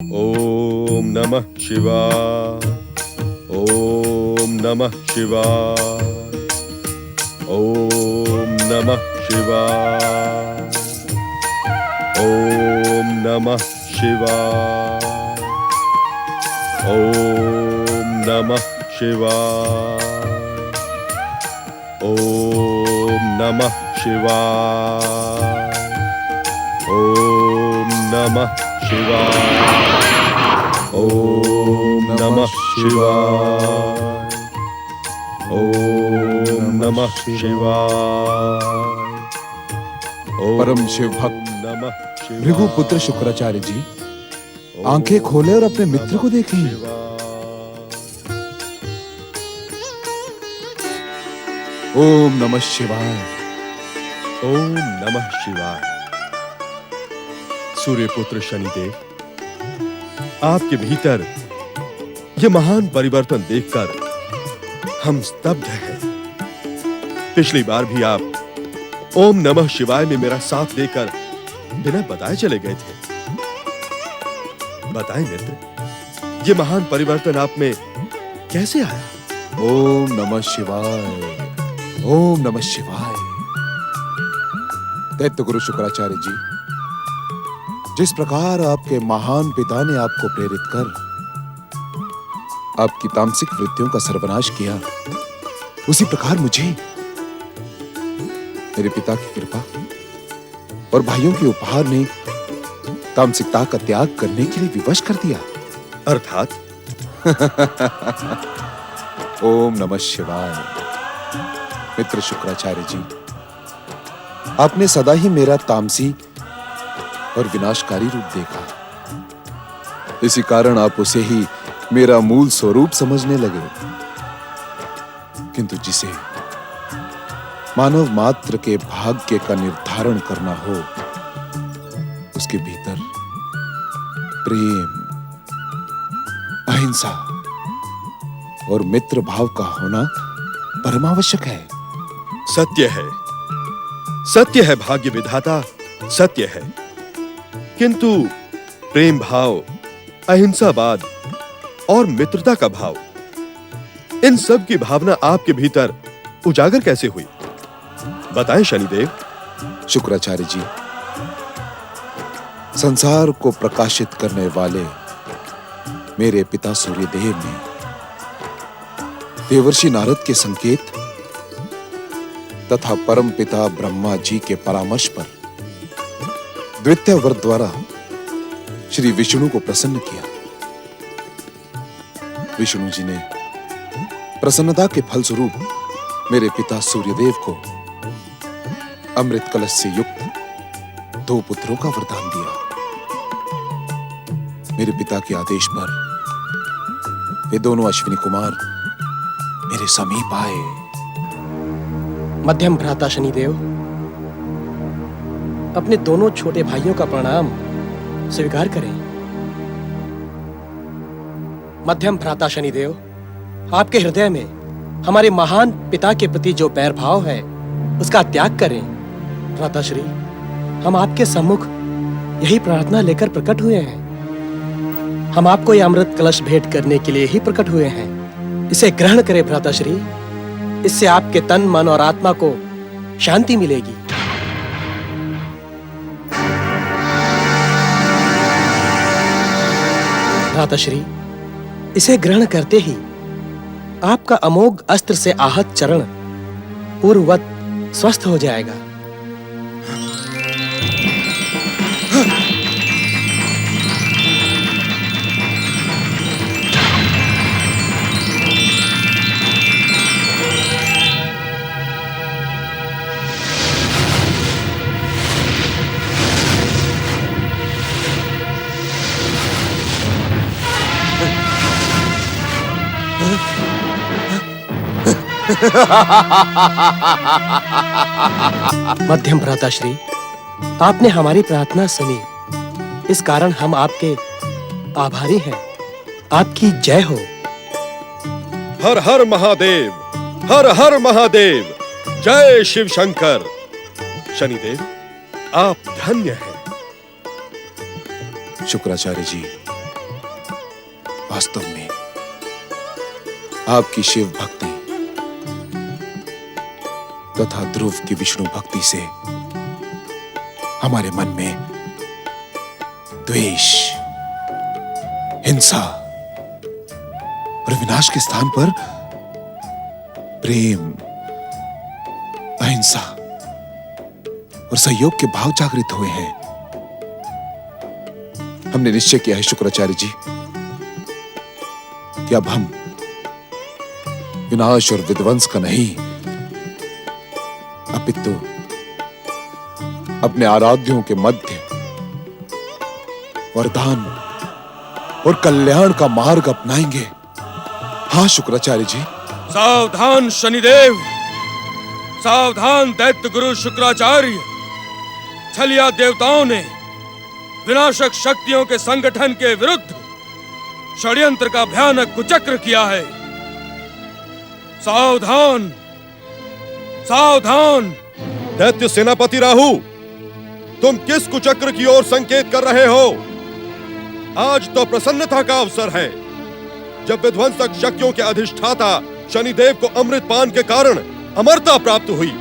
ओम नमः शिवाय। ओम नमः शिवाय। ओम नमः शिवाय। ओम नमः शिवाय। ओम नमः शिवाय। ओम नमः शिवाय। ओम नमः शिवाय। ओम नमः शिवाय। ओम नमः शिवाय। परम शिव भक्त नमः शिवाय। भृगुपुत्र शुक्राचार्य जी आंखें खोले और अपने मित्र को देखें। ओम नमः शिवाय। ओम नमः शिवाय। सूर्यपुत्र शनिदेव, आपके भीतर यह महान परिवर्तन देखकर हम स्तब्ध हैं। पिछली बार भी आप ओम नमः शिवाय में मेरा साथ देकर बिना बताए चले गए थे। बताएं मित्र, यह महान परिवर्तन आप में कैसे आया? ओम नमः शिवाय। ओम नमः शिवाय। दैत्य गुरु शुक्राचार्य जी, जिस प्रकार आपके महान पिता ने आपको प्रेरित कर आपकी तामसिक वृत्तियों का सर्वनाश किया, उसी प्रकार मुझे मेरे पिता की कृपा और भाइयों के उपहार ने तामसिकता का त्याग करने के लिए विवश कर दिया। अर्थात ओम नमः शिवाय। मित्र शुक्राचार्य जी, आपने सदा ही मेरा तामसी और विनाशकारी रूप देखा। इसी कारण आप उसे ही मेरा मूल स्वरूप समझने लगे। किंतु जिसे मानव मात्र के भाग्य का निर्धारण करना हो, उसके भीतर प्रेम, अहिंसा और मित्र भाव का होना परमावश्यक है। सत्य है, सत्य है भाग्य विधाता, सत्य है। किंतु प्रेम भाव, अहिंसावाद और मित्रता का भाव, इन सब की भावना आपके भीतर उजागर कैसे हुई? बताएं शनिदेव। शुक्राचार्य जी, संसार को प्रकाशित करने वाले मेरे पिता सूर्यदेव ने देवर्षि नारद के संकेत तथा परम पिता ब्रह्मा जी के परामर्श पर द्वितीय वर द्वारा श्री विष्णु को प्रसन्न किया। विष्णु जी ने प्रसन्नता के फलस्वरूप मेरे पिता सूर्यदेव को अमृत कलश से युक्त 2 पुत्रों का वरदान दिया। मेरे पिता के आदेश पर वे दोनों अश्विनी कुमार मेरे समीप आए। मध्यम भ्राता शनिदेव, अपने दोनों छोटे भाइयों का प्रणाम स्वीकार करें। मध्यम भ्राता शनिदेव, आपके हृदय में हमारे महान पिता के प्रति जो बैर भाव है, उसका त्याग करें। भ्राताश्री, हम आपके सम्मुख यही प्रार्थना लेकर प्रकट हुए हैं। हम आपको यह अमृत कलश भेंट करने के लिए ही प्रकट हुए हैं। इसे ग्रहण करें भ्राताश्री, इससे आपके तन, मन और आत्मा को शांति मिलेगी। भ्राताश्री, इसे ग्रहण करते ही आपका अमोघ अस्त्र से आहत चरण पूर्ववत स्वस्थ हो जाएगा। मध्यम भ्राताश्री, आपने हमारी प्रार्थना सुनी, इस कारण हम आपके आभारी हैं। आपकी जय हो। हर हर महादेव, हर हर महादेव, जय शिव शंकर। शनिदेव, आप धन्य हैं। शुक्राचार्य जी, वास्तव में आपकी शिव भक्ति तथा ध्रुव की विष्णु भक्ति से हमारे मन में द्वेष, हिंसा और विनाश के स्थान पर प्रेम, अहिंसा और सहयोग के भाव जागृत हुए हैं। हमने निश्चय किया है शुक्राचार्य जी कि अब हम विनाश और विध्वंस का नहीं, अपितु अपने आराध्यों के मध्य वरदान और कल्याण का मार्ग अपनाएंगे। हाँ शुक्राचार्य जी। सावधान शनिदेव, सावधान दैत्य गुरु शुक्राचार्य। छलिया देवताओं ने विनाशक शक्तियों के संगठन के विरुद्ध षड्यंत्र का भयानक कुचक्र किया है। सावधान, सावधान। दैत्य सेनापति राहु, तुम किस कुचक्र की ओर संकेत कर रहे हो? आज तो प्रसन्नता का अवसर है, जब विध्वंसक शक्तियों के अधिष्ठाता शनिदेव को अमृत पान के कारण अमरता प्राप्त हुई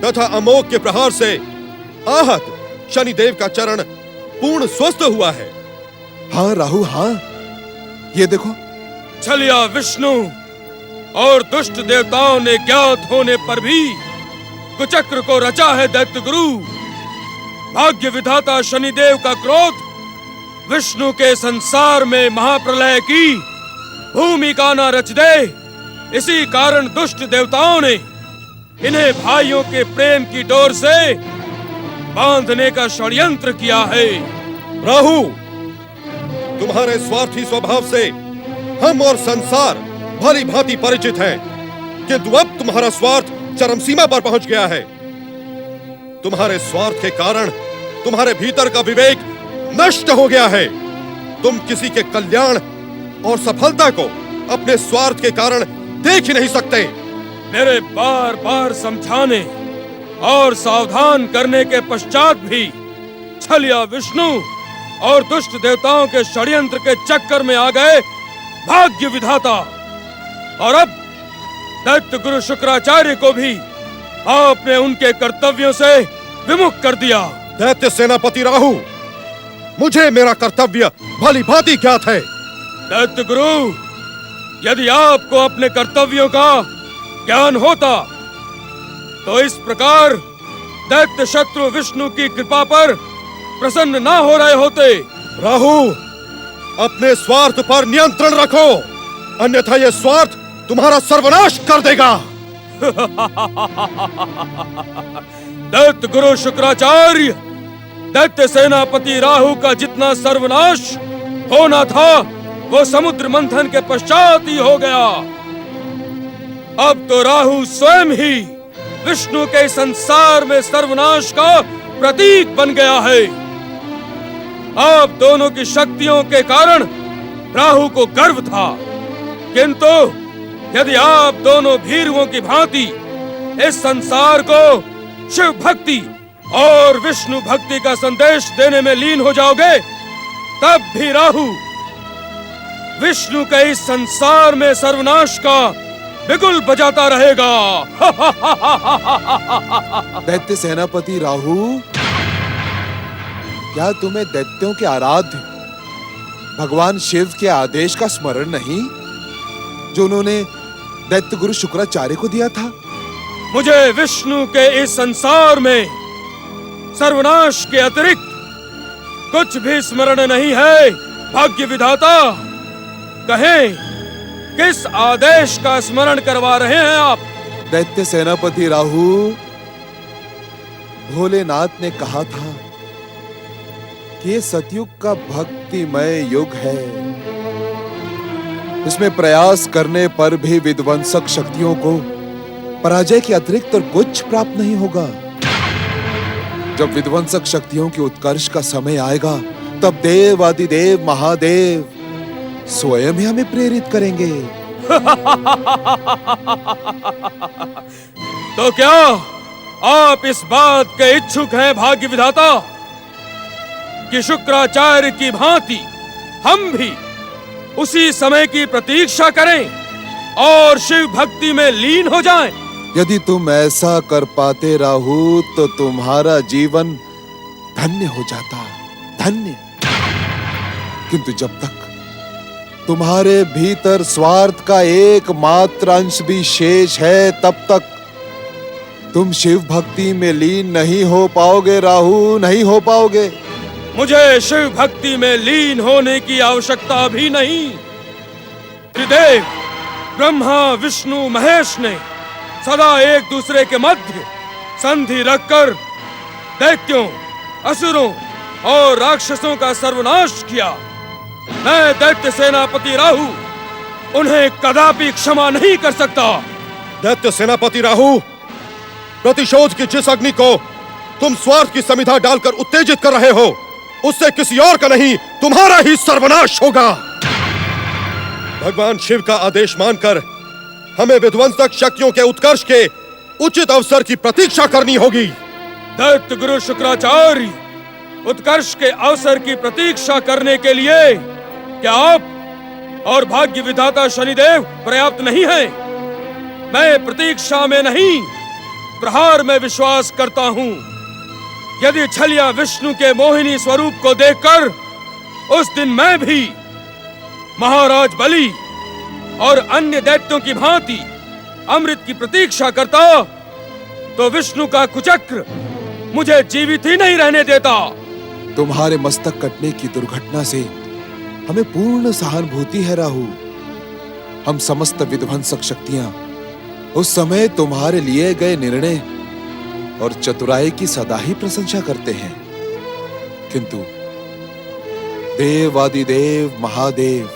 तथा अमोघ के प्रहार से आहत शनिदेव का चरण पूर्ण स्वस्थ हुआ है। हाँ राहु, हाँ, ये देखो। छलिया विष्णु और दुष्ट देवताओं ने ज्ञात होने पर भी कुचक्र को रचा है दैत्य गुरु। भाग्य विधाता शनिदेव का क्रोध विष्णु के संसार में महाप्रलय की भूमिका न रच दे, इसी कारण दुष्ट देवताओं ने इन्हें भाइयों के प्रेम की डोर से बांधने का षड्यंत्र किया है। राहु, तुम्हारे स्वार्थी स्वभाव से हम और संसार भली भांति परिचित हैं, किंतु अब तुम्हारा स्वार्थ चरम सीमा पर पहुंच गया है। तुम्हारे स्वार्थ के कारण तुम्हारे भीतर का विवेक नष्ट हो गया है। तुम किसी के कल्याण और सफलता को अपने स्वार्थ के कारण देख ही नहीं सकते। मेरे बार बार समझाने और सावधान करने के पश्चात भी छलिया विष्णु और दुष्ट देवताओं के षड्यंत्र के चक्कर में आ गए भाग्य विधाता, और अब दैत्य गुरु शुक्राचार्य को भी आपने उनके कर्तव्यों से विमुख कर दिया। दैत्य सेनापति राहु, मुझे मेरा कर्तव्य भली भांति ज्ञात है। दैत्य गुरु, यदि आपको अपने कर्तव्यों का ज्ञान होता तो इस प्रकार दैत्य शत्रु विष्णु की कृपा पर प्रसन्न ना हो रहे होते। राहु, अपने स्वार्थ पर नियंत्रण रखो, अन्यथा यह स्वार्थ तुम्हारा सर्वनाश कर देगा। दैत्य गुरु शुक्राचार्य, दैत्य सेनापति राहु का जितना सर्वनाश होना था वो समुद्र मंथन के पश्चात ही हो गया। अब तो राहु स्वयं ही विष्णु के संसार में सर्वनाश का प्रतीक बन गया है। आप दोनों की शक्तियों के कारण राहु को गर्व था, किंतु यदि आप दोनों भीरुओं की भांति इस संसार को शिव भक्ति और विष्णु भक्ति का संदेश देने में लीन हो जाओगे, तब भी राहु विष्णु के इस संसार में सर्वनाश का बिगुल बजाता रहेगा। दैत्य सेनापति राहु, क्या तुम्हें दैत्यों के आराध्य भगवान शिव के आदेश का स्मरण नहीं, जो उन्होंने दैत्य गुरु शुक्राचार्य को दिया था? मुझे विष्णु के इस संसार में सर्वनाश के अतिरिक्त कुछ भी स्मरण नहीं है। भाग्य विधाता, कहें किस आदेश का स्मरण करवा रहे हैं आप? दैत्य सेनापति राहु, भोलेनाथ ने कहा था कि ये सतयुग का भक्तिमय युग है, इसमें प्रयास करने पर भी विध्वंसक शक्तियों को पराजय के अतिरिक्त और कुछ प्राप्त नहीं होगा। जब विध्वंसक शक्तियों के उत्कर्ष का समय आएगा, तब देव आदिदेव महादेव स्वयं ही हमें प्रेरित करेंगे। तो क्या आप इस बात के इच्छुक हैं भाग्य विधाता कि शुक्राचार्य की भांति हम भी उसी समय की प्रतीक्षा करें और शिव भक्ति में लीन हो जाएं। यदि तुम ऐसा कर पाते राहु तो तुम्हारा जीवन धन्य हो जाता, धन्य। किंतु जब तक तुम्हारे भीतर स्वार्थ का एकमात्र अंश भी शेष है, तब तक तुम शिव भक्ति में लीन नहीं हो पाओगे राहु, नहीं हो पाओगे। मुझे शिव भक्ति में लीन होने की आवश्यकता भी नहीं। त्रिदेव ब्रह्मा विष्णु महेश ने सदा एक दूसरे के मध्य संधि रखकर दैत्यों, असुरों और राक्षसों का सर्वनाश किया। मैं दैत्य सेनापति राहु उन्हें कदापि क्षमा नहीं कर सकता। दैत्य सेनापति राहु, प्रतिशोध की जिस अग्नि को तुम स्वार्थ की समिधा डालकर उत्तेजित कर रहे हो, उससे किसी और का नहीं, तुम्हारा ही सर्वनाश होगा। भगवान शिव का आदेश मानकर हमें विध्वंसक शक्तियों के उत्कर्ष के उचित अवसर की प्रतीक्षा करनी होगी। दैत्य गुरु शुक्राचार्य, उत्कर्ष के अवसर की प्रतीक्षा करने के लिए क्या आप और भाग्य विधाता शनिदेव पर्याप्त नहीं हैं? मैं प्रतीक्षा में नहीं, प्रहार में विश्वास करता हूं। यदि छलिया विष्णु के मोहिनी स्वरूप को देखकर उस दिन मैं भी महाराज बलि और अन्य दैत्यों की भांति अमृत की प्रतीक्षा करता, तो विष्णु का कुचक्र मुझे जीवित ही नहीं रहने देता। तुम्हारे मस्तक कटने की दुर्घटना से हमें पूर्ण सहानुभूति है राहु। हम समस्त विध्वंसक शक्तियां उस समय तुम्हारे लिए गए निर्णय और चतुराई की सदा ही प्रशंसा करते हैं, किंतु देवादिदेव महादेव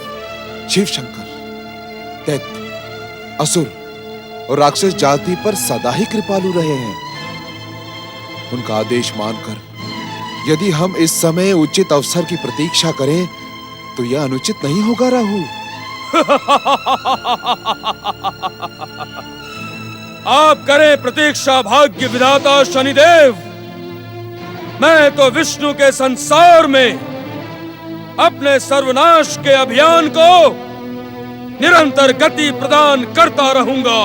शिव शंकर दैत्य, असुर और राक्षस जाति पर सदा ही कृपालु रहे हैं। उनका आदेश मानकर यदि हम इस समय उचित अवसर की प्रतीक्षा करें तो यह अनुचित नहीं होगा राहु। आप करें प्रतीक्षा भाग्य विधाता शनिदेव। मैं तो विष्णु के संसार में अपने सर्वनाश के अभियान को निरंतर गति प्रदान करता रहूंगा।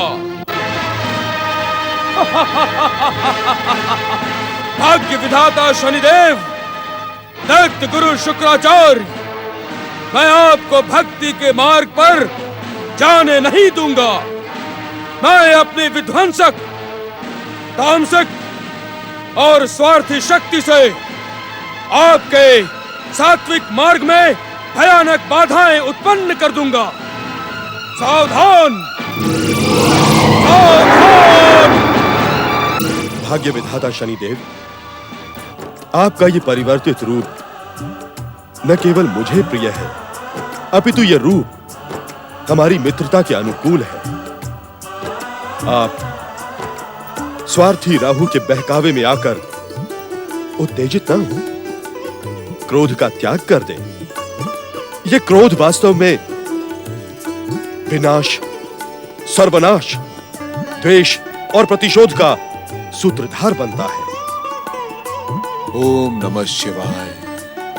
भाग्य विधाता शनिदेव, दैत्य गुरु शुक्राचार्य, मैं आपको भक्ति के मार्ग पर जाने नहीं दूंगा। मैं अपनी विध्वंसक, तामसिक और स्वार्थी शक्ति से आपके सात्विक मार्ग में भयानक बाधाएं उत्पन्न कर दूंगा। सावधान, सावधान। भाग्य विधाता शनिदेव, आपका ये परिवर्तित रूप न केवल मुझे प्रिय है, अपितु यह रूप हमारी मित्रता के अनुकूल है। आप स्वार्थी राहु के बहकावे में आकर उत्तेजित न हो, क्रोध का त्याग कर दें। यह क्रोध वास्तव में विनाश, सर्वनाश, द्वेष और प्रतिशोध का सूत्रधार बनता है। ओम नमः शिवाय,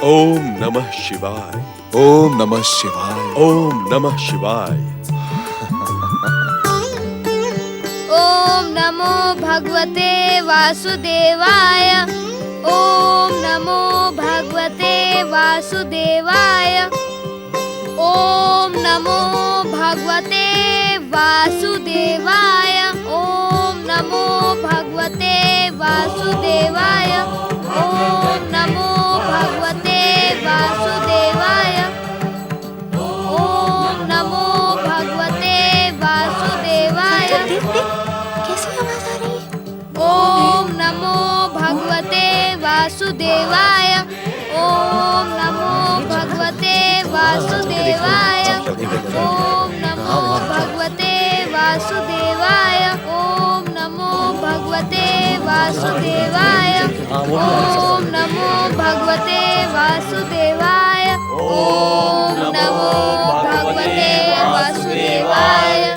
ओम नमः शिवाय, ओम नमः शिवाय, ओम नमः शिवाय। ओम नमो भगवते वासुदेवाय। ओम नमो भगवते वासुदेवाय। ओम नमो भगवते वासुदेवाय। ओम नमो भगवते वासुदेवाय। ओम नमो भगवते वासुदेवाय। ओम नमो भगवते वासुदेवाय। कैसी आवाज आ रही है? ओम नमो भगवते वासुदेवाय। ओम नमो भगवते वासुदेवाय। ओम नमो भगवते वासुदेवाय। ओम नमो भगवते वासुदेवाय। ओम नमो भगवते वासुदेवाय। ओम नमो भगवते वासुदेवाय।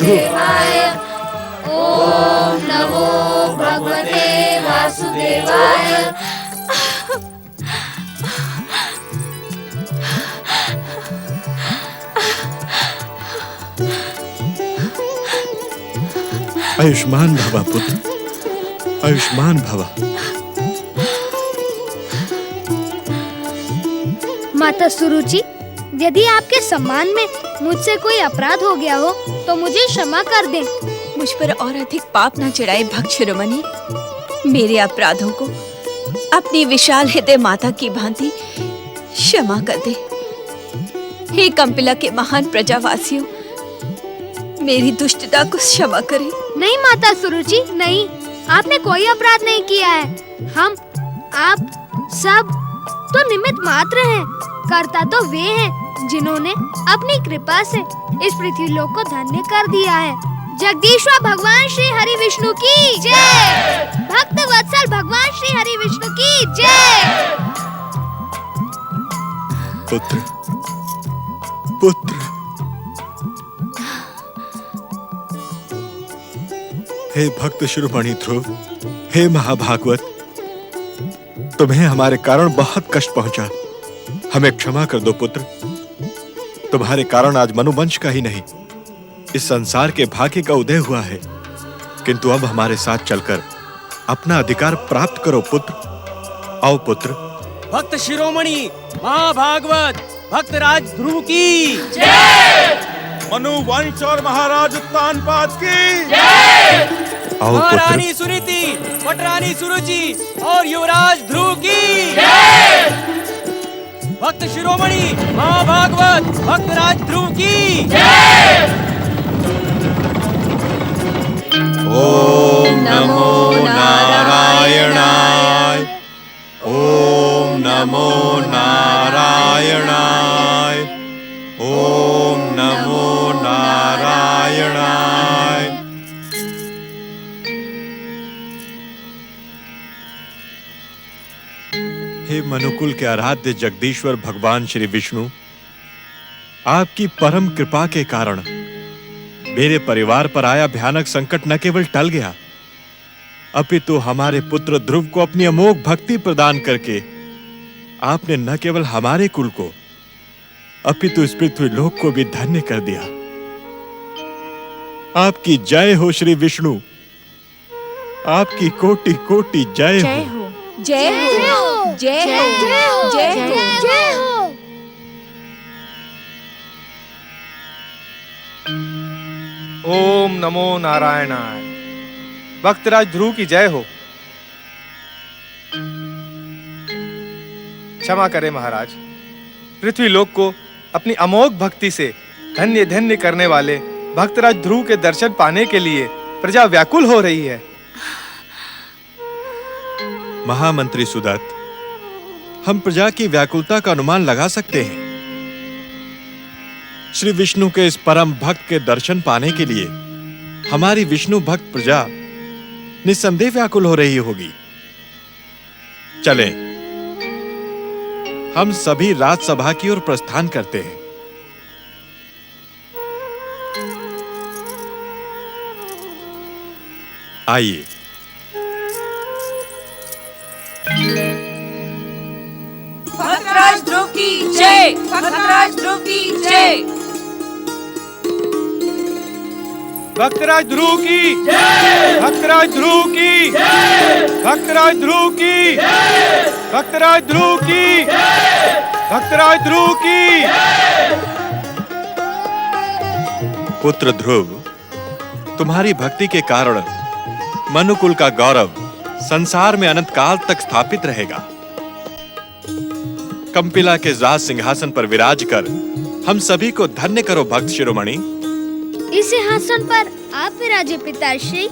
वासुदेवाय। ओम नमो भगवते वासुदेवाय। आयुष्मान भवा पुत्र, आयुष्मान भवा। माता सुरुचि, यदि आपके सम्मान में मुझसे कोई अपराध हो गया हो तो मुझे क्षमा कर दें। मुझ पर और अधिक पाप न चढ़ाए भक्त शिरोमणि। मेरे अपराधों को अपनी विशाल हृदय माता की भांति क्षमा कर दे। हे कंपिला के महान प्रजावासियों, मेरी दुष्टता को क्षमा करें। नहीं माता सुरुचि, नहीं, आपने कोई अपराध नहीं किया है। हम, आप सब तो निमित्त मात्र हैं। कर्ता तो वे हैं जिन्होंने अपनी कृपा से इस पृथ्वी लोक को धन्य कर दिया है। जगदीश्वर भगवान श्री हरि विष्णु की जय। भक्त वत्सल भगवान श्री हरि विष्णु की जय। पुत्र, पुत्र, हे भक्त शिरोमणि ध्रुव, हे महाभागवत, तुम्हें हमारे कारण बहुत कष्ट पहुंचा। हमें क्षमा कर दो पुत्र। तुम्हारे कारण आज मनुवंश का ही नहीं, इस संसार के भाग्य का उदय हुआ है। किंतु अब हमारे साथ चलकर अपना अधिकार प्राप्त करो पुत्र। आओ पुत्र। भक्त शिरोमणि महाभागवत भक्तराज ध्रुव की मनुवंश और महाराज उत्तानपाद की आओ पुत्र। महारानी सुनीति, पटरानी सुरुचि और युवराज ध्रुव की भक्त शिरोमणि महाभागवत भक्तराज ध्रुव की ओम नमो नारायणाय। ओम नमो नारायणाय। ओम नमो नारायणाय। हे मनुकुल के आराध्य जगदीश्वर भगवान श्री विष्णु, आपकी परम कृपा के कारण मेरे परिवार पर आया भयानक संकट न केवल टल गया, अपितु हमारे पुत्र ध्रुव को अपनी अमोघ भक्ति प्रदान करके आपने न केवल हमारे कुल को अपितु इस पृथ्वी लोक को भी धन्य कर दिया। आपकी जय हो श्री विष्णु, आपकी कोटि कोटि जय हो। जय हो, जय हो, जय हो, जय हो। ओम नमो नारायणाय। भक्तराज ध्रुव की जय हो। क्षमा करें महाराज, पृथ्वी लोक को अपनी अमोघ भक्ति से धन्य धन्य करने वाले भक्तराज ध्रुव के दर्शन पाने के लिए प्रजा व्याकुल हो रही है। महामंत्री सुदत्त, हम प्रजा की व्याकुलता का अनुमान लगा सकते हैं। श्री विष्णु के इस परम भक्त के दर्शन पाने के लिए हमारी विष्णु भक्त प्रजा निस्संदेह व्याकुल हो रही होगी। चलें, हम सभी राजसभा की ओर प्रस्थान करते हैं। आइए। भक्तराज ध्रुव की जय, भक्तराज ध्रुव की जय। भक्तराज ध्रुव की जय। भक्तराज ध्रुव की जय। भक्तराज ध्रुव की जय। भक्तराज ध्रुव की जय। भक्तराज ध्रुव की पुत्र ध्रुव, तुम्हारी भक्ति के कारण मनुकुल का गौरव संसार में अनंत काल तक स्थापित रहेगा। कंपिला के राज सिंहासन पर विराज कर हम सभी को धन्य करो भक्त शिरोमणि। इस सिंहासन पर आप विराजे पिताश्री।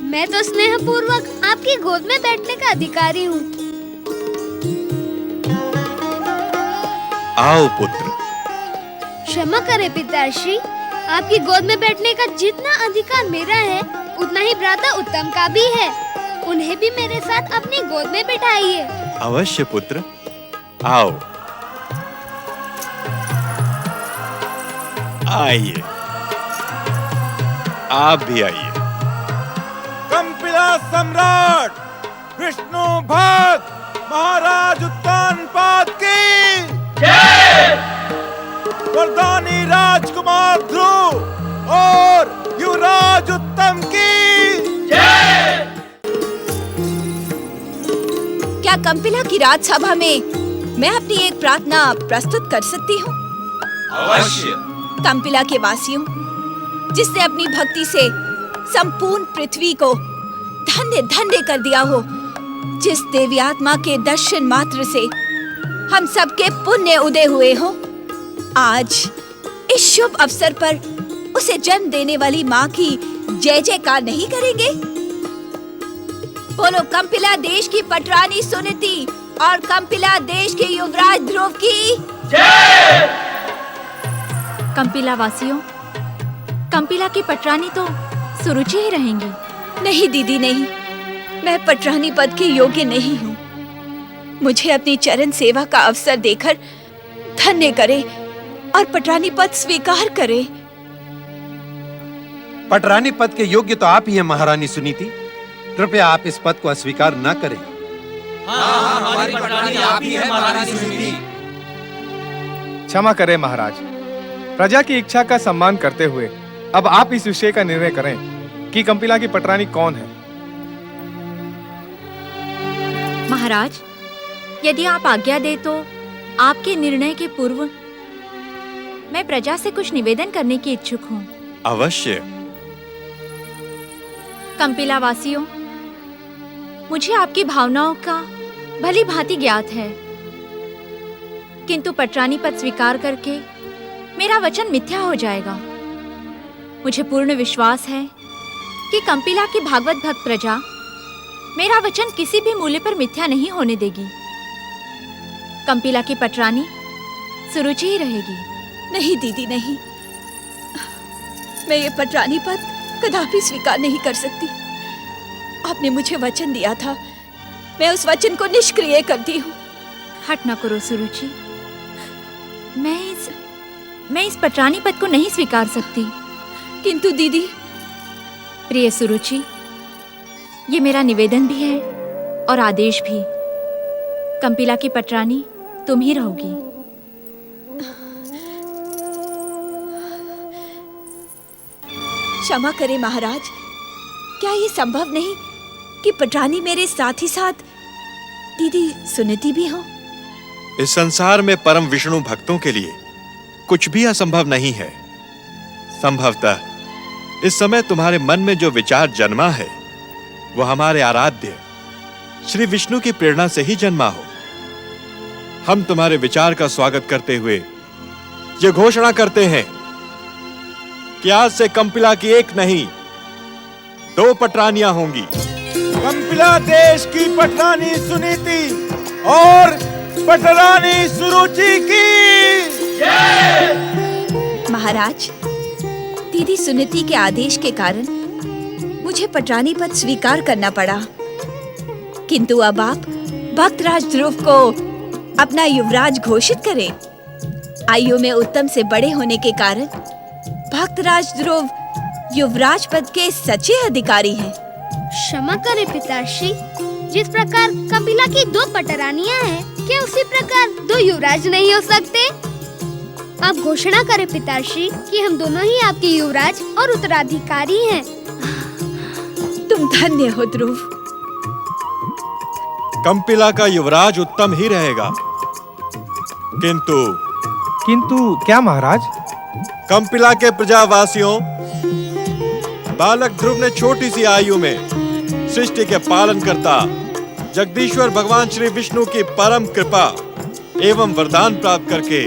मैं तो स्नेह पूर्वक आपकी गोद में बैठने का अधिकारी हूँ। आओ पुत्र। क्षमा करें पिताश्री, आपकी गोद में बैठने का जितना अधिकार मेरा है उतना ही भ्राता उत्तम का भी है। उन्हें भी मेरे साथ अपनी गोद में बिठाइए। अवश्य पुत्र, आओ। आइए। आप भी आइए। कंपिला सम्राट विष्णु भक्त महाराज उत्तानपाद की वरदानी राजकुमार ध्रुव और युवराज उत्तम की क्या कंपिला की राजसभा में मैं अपनी एक प्रार्थना प्रस्तुत कर सकती हूँ? अवश्य। कंपिला के वासियों, जिसने अपनी भक्ति से संपूर्ण पृथ्वी को धन्य धन्य कर दिया हो, जिस देवी आत्मा के दर्शन मात्र से हम सबके पुण्य उदय हुए हो, आज इस शुभ अवसर पर उसे जन्म देने वाली माँ की जय जयकार नहीं करेंगे? बोलो कंपिला देश की पटरानी सुनीति और कंपिला देश के युवराज ध्रुव की जय। कंपिला वासियों, कंपिला की पटरानी तो सुरुचि ही रहेंगी। नहीं दीदी नहीं, मैं पटरानी पद के योग्य नहीं हूँ। मुझे अपनी चरण सेवा का अवसर देकर धन्य करे और पटरानी पद स्वीकार करे। पटरानी पद के योग्य तो आप ही हैं महारानी सुनीति। कृपया आप इस पद को अस्वीकार न करें। हमारी पटरानी आप ही हैं महारानी सुनीति। क्षमा करें महाराज, प्रजा की इच्छा का सम्मान करते हुए अब आप इस विषय का निर्णय करें कि कंपिला की पटरानी कौन है। महाराज, यदि आप आज्ञा दे तो आपके निर्णय के पूर्व मैं प्रजा से कुछ निवेदन करने की इच्छुक हूँ। अवश्य। कंपिला वासियों, मुझे आपकी भावनाओं का भली भांति ज्ञात है, किंतु पटरानी पद स्वीकार करके मेरा वचन मिथ्या हो जाएगा। मुझे पूर्ण विश्वास है कि कंपिला की भागवत भक्त प्रजा मेरा वचन किसी भी मूल्य पर मिथ्या नहीं होने देगी। कंपिला की पटरानी सुरुचि ही रहेगी। नहीं दीदी नहीं, मैं ये पटरानी पद कदापि स्वीकार नहीं कर सकती। आपने मुझे वचन दिया था, मैं उस वचन को निष्क्रिय करती हूँ। हट न करो सुरुचि, मैं इस पटरानी पद को नहीं स्वीकार सकती। किंतु दीदी। प्रिय सुरुचि, ये मेरा निवेदन भी है और आदेश भी। कंपिला की पटरानी तुम ही रहोगी। क्षमा करें महाराज, क्या ये संभव नहीं कि पटरानी मेरे साथ ही साथ दीदी सुनीति भी हो? इस संसार में परम विष्णु भक्तों के लिए कुछ भी असंभव नहीं है। संभवतः इस समय तुम्हारे मन में जो विचार जन्मा है वो हमारे आराध्य श्री विष्णु की प्रेरणा से ही जन्मा हो। हम तुम्हारे विचार का स्वागत करते हुए ये घोषणा करते हैं कि आज से कंपिला की एक नहीं 2 पटरानियां होंगी। कंपिला देश की पटरानी सुनीति और पटरानी सुरुचि की जय। महाराज, दीदी सुनीति के आदेश के कारण मुझे पटरानी पद स्वीकार करना पड़ा, किंतु अब आप भक्तराज ध्रुव को अपना युवराज घोषित करें। आयु में उत्तम से बड़े होने के कारण भक्तराज ध्रुव युवराज पद के सच्चे अधिकारी हैं। क्षमा करें पिताश्री, जिस प्रकार कंपिला की 2 पटरानियां हैं, क्या उसी प्रकार 2 युवराज नहीं हो सकते? आप घोषणा करें पिताश्री कि हम दोनों ही आपके युवराज और उत्तराधिकारी हैं। तुम धन्य हो ध्रुव। कंपिला का युवराज उत्तम ही रहेगा, किंतु क्या महाराज? कंपिला के प्रजावासियों, बालक ध्रुव ने छोटी सी आयु में सृष्टि के पालन करता जगदीश्वर भगवान श्री विष्णु की परम कृपा एवं वरदान प्राप्त करके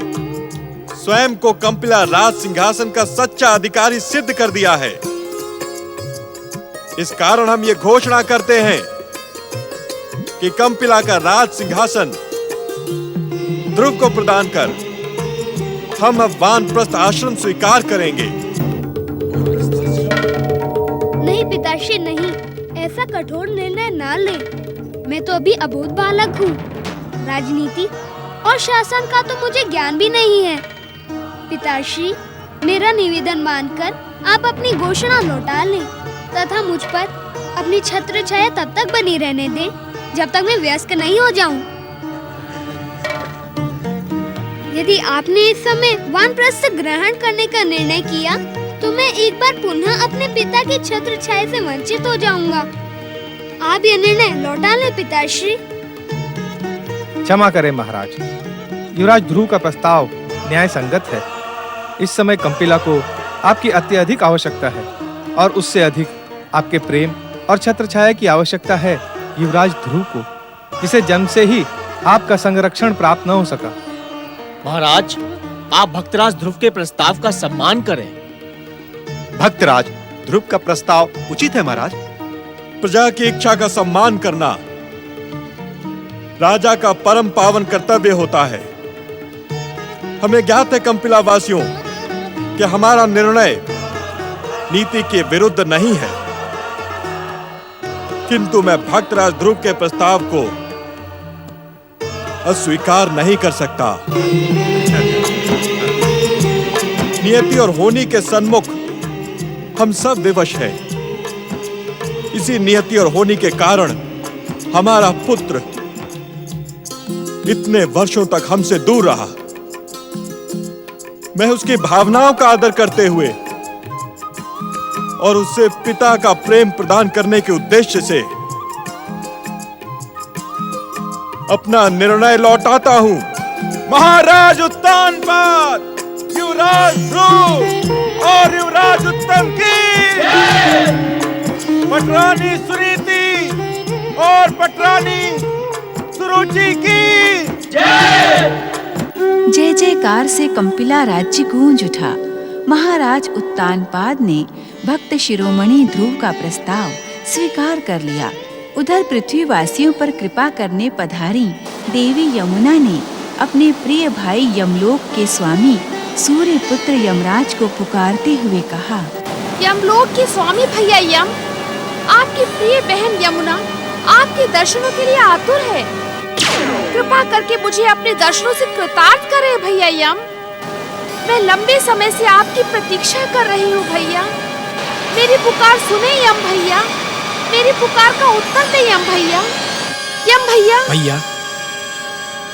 स्वयं को कंपिला राज सिंहासन का सच्चा अधिकारी सिद्ध कर दिया है। इस कारण हम ये घोषणा करते हैं कि कंपिला का राज सिंहासन ध्रुव को प्रदान कर हम अब वानप्रस्थ आश्रम स्वीकार करेंगे। नहीं पिताश्री नहीं, ऐसा कठोर निर्णय ना लें। मैं तो अभी अबोध बालक हूँ। राजनीति और शासन का तो मुझे ज्ञान भी नहीं है। पिताश्री, मेरा निवेदन मानकर आप अपनी घोषणा लौटा लें तथा मुझ पर अपनी छत्र छाया तब तक बनी रहने दें जब तक मैं वयस्क नहीं हो जाऊं। यदि आपने इस समय वानप्रस्थ ग्रहण करने का निर्णय किया तो मैं एक बार पुनः अपने पिता की छत्र छाया से वंचित हो जाऊंगा। आप ये निर्णय लौटा लें पिताश्री। क्षमा करें महाराज, युवराज ध्रुव का प्रस्ताव न्याय संगत है। इस समय कंपिला को आपकी अत्यधिक आवश्यकता है और उससे अधिक आपके प्रेम और छत्रछाया की आवश्यकता है युवराज ध्रुव को, जिसे जन्म से ही आपका संरक्षण प्राप्त न हो सका। महाराज, आप भक्तराज ध्रुव के प्रस्ताव का सम्मान करें। भक्तराज ध्रुव का प्रस्ताव उचित है महाराज। प्रजा की इच्छा का सम्मान करना राजा का परम पावन कर्तव्य होता है। हमें ज्ञात है कंपिला वासियों कि हमारा निर्णय नीति के विरुद्ध नहीं है, किंतु मैं भक्तराज ध्रुव के प्रस्ताव को अस्वीकार नहीं कर सकता। नियति और होनी के सन्मुख हम सब विवश हैं। इसी नियति और होनी के कारण हमारा पुत्र इतने वर्षों तक हमसे दूर रहा। मैं उसकी भावनाओं का आदर करते हुए और उससे पिता का प्रेम प्रदान करने के उद्देश्य से अपना निर्णय लौटाता हूं। महाराज उत्तानपाद, युवराज ध्रुव और युवराज उत्तम की, पटरानी सुनीति और पटरानी सुरुचि की जय जयकार से कंपिला राज्य गूंज उठा। महाराज उत्तानपाद ने भक्त शिरोमणि ध्रुव का प्रस्ताव स्वीकार कर लिया। उधर पृथ्वीवासियों पर कृपा करने पधारी देवी यमुना ने अपने प्रिय भाई यमलोक के स्वामी सूर्य पुत्र यमराज को पुकारते हुए कहा, यमलोक के स्वामी भैया यम, आपकी प्रिय बहन यमुना आपके दर्शनों के लिए आतुर है। कृपा करके मुझे अपने दर्शनों से कृतार्थ करें भैया यम। मैं लंबे समय से आपकी प्रतीक्षा कर रही हूँ भैया। मेरी पुकार सुने यम भैया, मेरी पुकार का उत्तर दे यम भैया। यम भैया। भैया,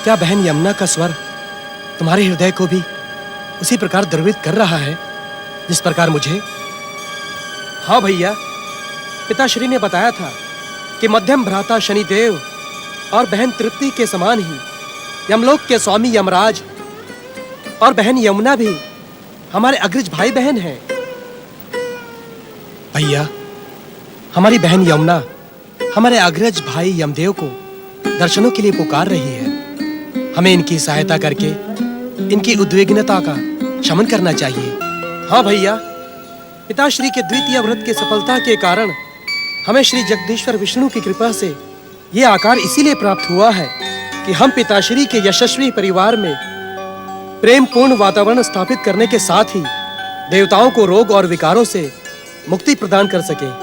क्या बहन यमुना का स्वर तुम्हारे हृदय को भी उसी प्रकार द्रवित कर रहा है जिस प्रकार मुझे? हाँ भैया, पिताश्री ने बताया था कि मध्यम भ्राता शनिदेव और बहन तृप्ति के समान ही यमलोक के स्वामी यमराज और बहन यमुना भी हमारे अग्रज भाई बहन हैं। भैया, हमारी बहन यमुना हमारे अग्रज भाई यमदेव को दर्शनों के लिए पुकार रही है। हमें इनकी सहायता करके इनकी उद्विग्नता का शमन करना चाहिए। हाँ भैया, पिताश्री के द्वितीय व्रत की सफलता के कारण हमें श्री जगदीश्वर विष्णु की कृपा से ये आकार इसीलिए प्राप्त हुआ है कि हम पिताश्री के यशस्वी परिवार में प्रेम पूर्ण वातावरण स्थापित करने के साथ ही देवताओं को रोग और विकारों से मुक्ति प्रदान कर सके।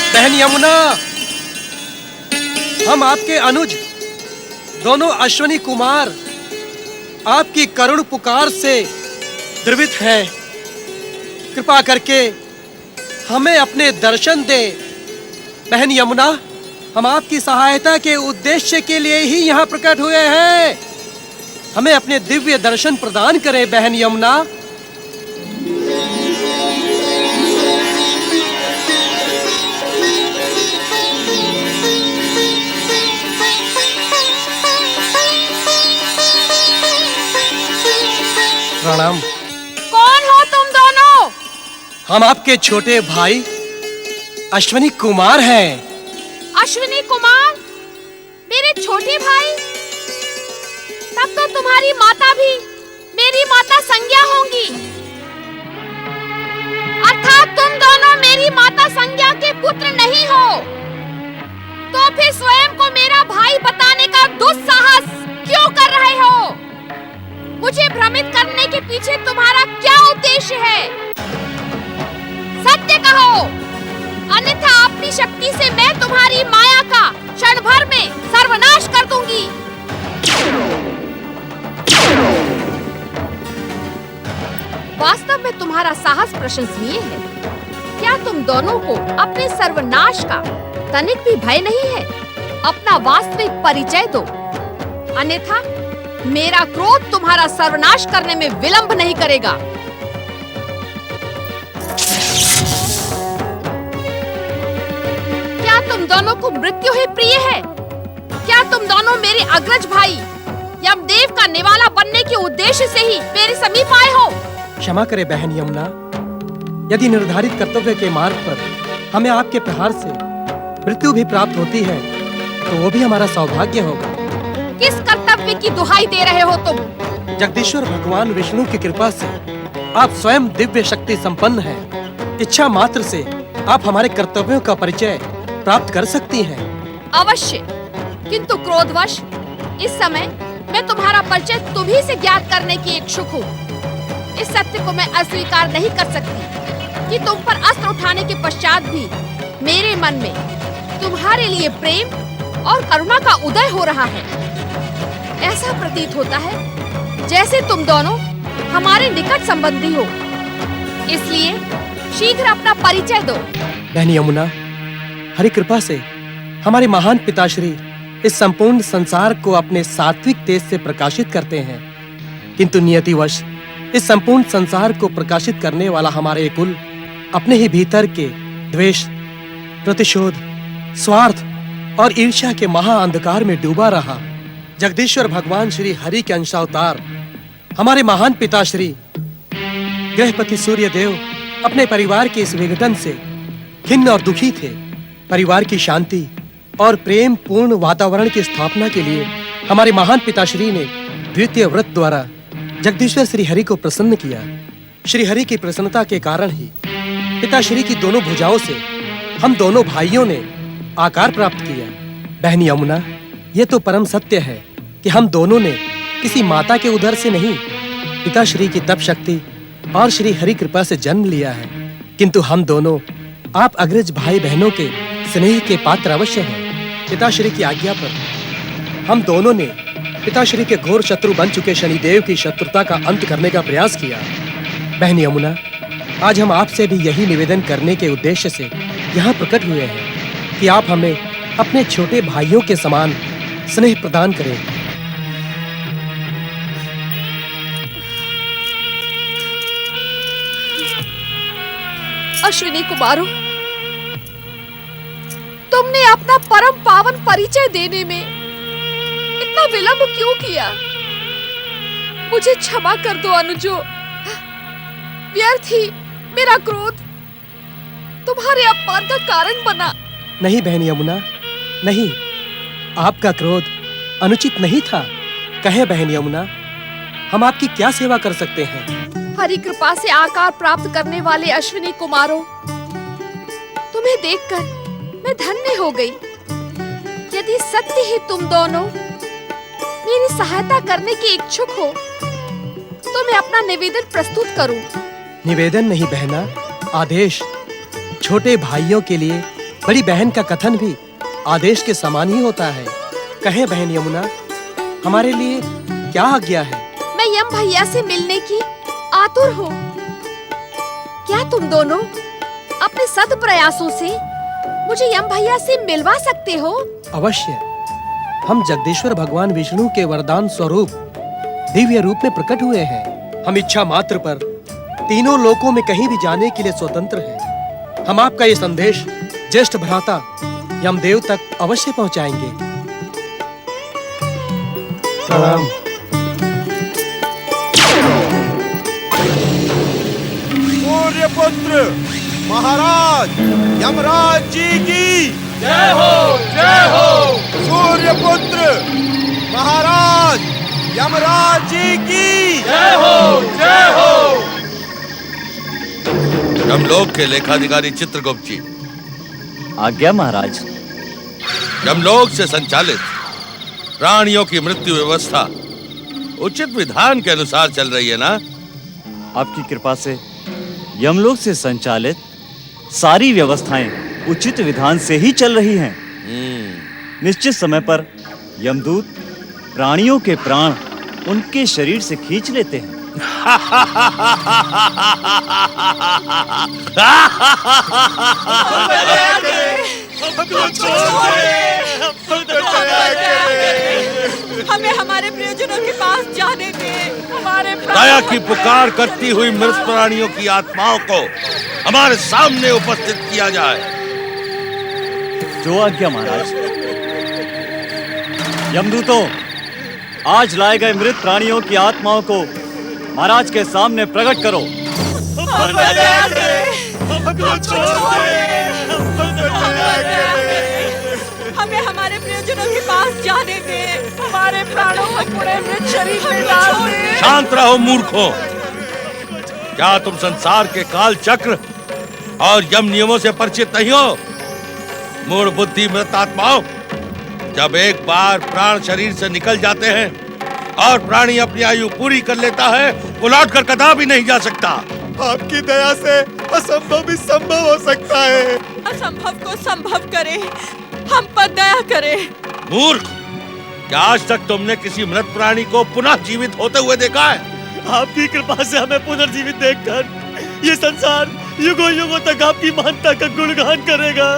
बहन यमुना, हम आपके अनुज दोनों अश्वनी कुमार आपकी करुण पुकार से द्रवित हैं। कृपा करके हमें अपने दर्शन दे। बहन यमुना, हम आपकी सहायता के उद्देश्य के लिए ही यहाँ प्रकट हुए हैं। हमें अपने दिव्य दर्शन प्रदान करें बहन यमुना। प्रणाम। कौन हो तुम दोनों? हम आपके छोटे भाई अश्वनी कुमार हैं। अश्विनी कुमार, मेरे छोटे भाई? तब तो तुम्हारी माता भी मेरी माता संज्ञा होंगी। मुझे स्वयं को मेरा भाई बताने का दुस्साहस क्यों कर रहे हो? मुझे भ्रमित करने के पीछे तुम्हारा क्या उद्देश्य है? सत्य कहो, अन्यथा अपनी शक्ति से मैं तुम्हारी माया का क्षण भर में सर्वनाश कर दूंगी। वास्तव में तुम्हारा साहस प्रशंसनीय है। क्या तुम दोनों को अपने सर्वनाश का तनिक भी भय नहीं है? अपना वास्तविक परिचय दो, अन्यथा मेरा क्रोध तुम्हारा सर्वनाश करने में विलंब नहीं करेगा। क्या तुम दोनों को मृत्यु ही प्रिय है? क्या तुम दोनों मेरे अग्रज भाई यमदेव का निवाला बनने के उद्देश्य से ही मेरे समीप आए हो? क्षमा करे बहन यमुना, यदि निर्धारित कर्तव्य के मार्ग पर हमें आपके प्रहार से मृत्यु भी प्राप्त होती है तो वो भी हमारा सौभाग्य होगा। किस कर्तव्य की दुहाई दे रहे हो तुम? जगदीश्वर भगवान विष्णु की कृपा से आप स्वयं दिव्य शक्ति संपन्न हैं। इच्छा मात्र से आप हमारे कर्तव्यों का परिचय प्राप्त कर सकती हैं। अवश्य, किंतु क्रोधवश इस समय मैं तुम्हारा परिचय तुम्ही से ज्ञात करने की इच्छुक हूँ। इस सत्य को मैं अस्वीकार नहीं कर सकती कि तुम पर अस्त्र उठाने के पश्चात भी मेरे मन में तुम्हारे लिए प्रेम और करुणा का उदय हो रहा है। ऐसा प्रतीत होता है जैसे तुम दोनों हमारे निकट संबंधी हो। इसलिए शीघ्र अपना परिचय दो। बहन यमुना, हरि कृपा से हमारे महान पिताश्री इस संपूर्ण संसार को अपने सात्विक तेज से प्रकाशित करते हैं, किंतु नियतिवश इस संपूर्ण संसार को प्रकाशित करने वाला हमारे कुल अपने ही भीतर के द्वेष, प्रतिशोध, स्वार्थ और ईर्ष्या के महाअंधकार में डूबा रहा। जगदीश्वर भगवान श्री हरि के अंशावतार हमारे महान पिताश्री गृहपति सूर्य देव अपने परिवार के इस विघटन से खिन्न और दुखी थे। परिवार की शांति और प्रेम पूर्ण वातावरण की स्थापना के लिए हमारे महान पिताश्री ने द्वितीय व्रत द्वारा जगदीश्वर श्री हरि को प्रसन्न किया। श्री हरि की प्रसन्नता के कारण ही पिताश्री की दोनों भुजाओं से हम दोनों भाइयों ने आकार प्राप्त किया। बहन यमुना, ये तो परम सत्य है कि हम दोनों ने किसी माता के उदर से नहीं, पिताश्री की तप शक्ति और श्री हरि कृपा से जन्म लिया है। किंतु हम दोनों आप अग्रज भाई बहनों के स्नेह के पात्र अवश्य हैं। पिताश्री की आज्ञा पर हम दोनों ने पिताश्री के घोर शत्रु बन चुके शनिदेव की शत्रुता का अंत करने का प्रयास किया। बहन यमुना, आज हम आपसे भी यही निवेदन करने के उद्देश्य से यहाँ प्रकट हुए हैं कि आप हमें अपने छोटे भाइयों के समान स्नेह प्रदान करें। अश्विनी कुमारों, तुमने अपना परम पावन परिचय देने में इतना विलंब क्यों किया? मुझे क्षमा कर दो अनुजो। व्यर्थ ही मेरा क्रोध तुम्हारे अपमान का कारण बना। नहीं बहन यमुना, नहीं, आपका क्रोध अनुचित नहीं था। कहे बहन यमुना, हम आपकी क्या सेवा कर सकते हैं? हरि कृपा से आकार प्राप्त करने वाले अश्विनी कुमारों, तुम्हें देखकर मैं धन्य हो गई। यदि सत्य ही तुम दोनों मेरी सहायता करने के इच्छुक हो तो मैं अपना निवेदन प्रस्तुत करूं। निवेदन नहीं बहना, आदेश। छोटे भाइयों के लिए बड़ी बहन का कथन भी आदेश के समान ही होता है। कहे बहन यमुना, हमारे लिए क्या आज्ञा है? मैं यम भैया से मिलने की आतुर हूँ। क्या तुम दोनों अपने सद प्रयासों से मुझे यम भैया से मिलवा सकते हो? अवश्य। हम जगदीश्वर भगवान विष्णु के वरदान स्वरूप दिव्य रूप में प्रकट हुए हैं। हम इच्छा मात्र पर तीनों लोकों में कहीं भी जाने के लिए स्वतंत्र हैं। हम आपका ये संदेश ज्येष्ठ भ्राता यमदेव तक अवश्य पहुंचाएंगे। प्रणाम। सूर्यपुत्र महाराज यमराज जी की जय हो, जय हो। सूर्यपुत्र महाराज यमराज जी की जय हो, जय हो। यमलोक के लेखाधिकारी चित्रगुप्त जी। आज्ञा महाराज। यमलोक से संचालित प्राणियों की मृत्यु व्यवस्था उचित विधान के अनुसार चल रही है ना? आपकी कृपा से यमलोक से संचालित सारी व्यवस्थाएं उचित विधान से ही चल रही हैं। निश्चित समय पर यमदूत प्राणियों के प्राण उनके शरीर से खींच लेते हैं। हमें हमारे प्रियजनों के पास जाने दें। हमारे दया की पुकार करती हुई मृत प्राणियों की आत्माओं को हमारे सामने उपस्थित किया जाए। जो आज्ञा महाराज। यमदूतों, आज लाए गए मृत प्राणियों की आत्माओं को महाराज के सामने प्रकट करो। हमें हमारे प्रियजनों के पास जाने दें। हमारे प्राणों को पूरे मृत शरीर में डाल दें। शांत रहो मूर्खों। क्या तुम संसार के काल चक्र और यम नियमों से परिचित नहीं हो? मूढ़ बुद्धि मृत आत्माओं, जब एक बार प्राण शरीर से निकल जाते हैं और प्राणी अपनी आयु पूरी कर लेता है, वो लौट कर कदापि नहीं जा सकता। आपकी दया से असंभव भी संभव हो सकता है। असंभव को संभव करे, हम पर दया करे। मूर्ख, क्या आज तक तुमने किसी मृत प्राणी को पुनः जीवित होते हुए देखा है? आपकी कृपा से हमें पुनर्जीवित देखकर ये संसार युगों युगों तक आपकी महानता का गुणगान करेगा।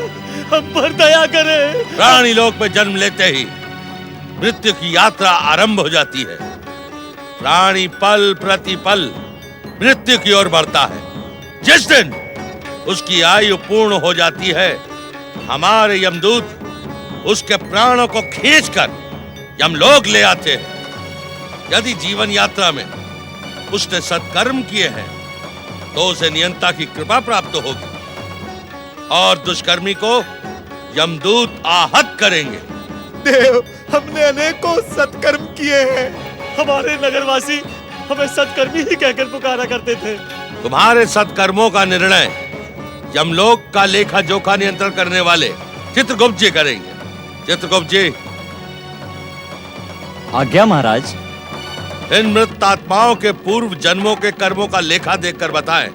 हम पर दया करें। प्राणी लोक में जन्म लेते ही मृत्यु की यात्रा आरंभ हो जाती है। प्राणी पल प्रति पल मृत्यु की ओर बढ़ता है। जिस दिन उसकी आयु पूर्ण हो जाती है, हमारे यमदूत उसके प्राणों को खींचकर यमलोक ले आते हैं। यदि जीवन यात्रा में उसने सत्कर्म किए हैं तो उसे नियंता की कृपा प्राप्त होगी और दुष्कर्मी को यमदूत आहत करेंगे। देव, हमने अनेकों सत्कर्म किए हैं। हमारे नगरवासी हमें सत्कर्मी ही कहकर पुकारा करते थे। तुम्हारे सत्कर्मों का निर्णय यमलोक का लेखा जोखा नियंत्रण करने वाले चित्रगुप्त जी करेंगे। चित्रगुप्त जी। आज्ञा महाराज। इन मृत आत्माओं के पूर्व जन्मों के कर्मों का लेखा देखकर बताएं।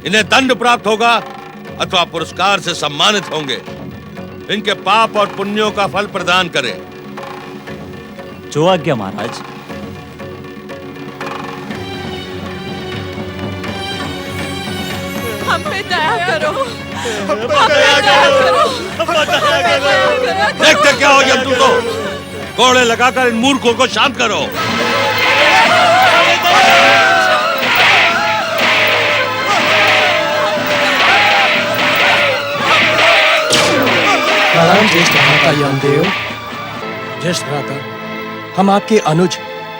इन्हें दंड प्राप्त होगा अथवा पुरस्कार से सम्मानित होंगे। इनके पाप और पुण्यों का फल प्रदान करें। जो आज्ञा महाराज। हम पे दया करो। हम पे दया करो। देखते क्या हो यमदूतों, कोड़े लगाकर इन मूर्खों को शांत करो। प्रणाम ज्येष्ठ भ्राता यमदेव। ज्येष्ठ भ्राता, हम आपके अनुज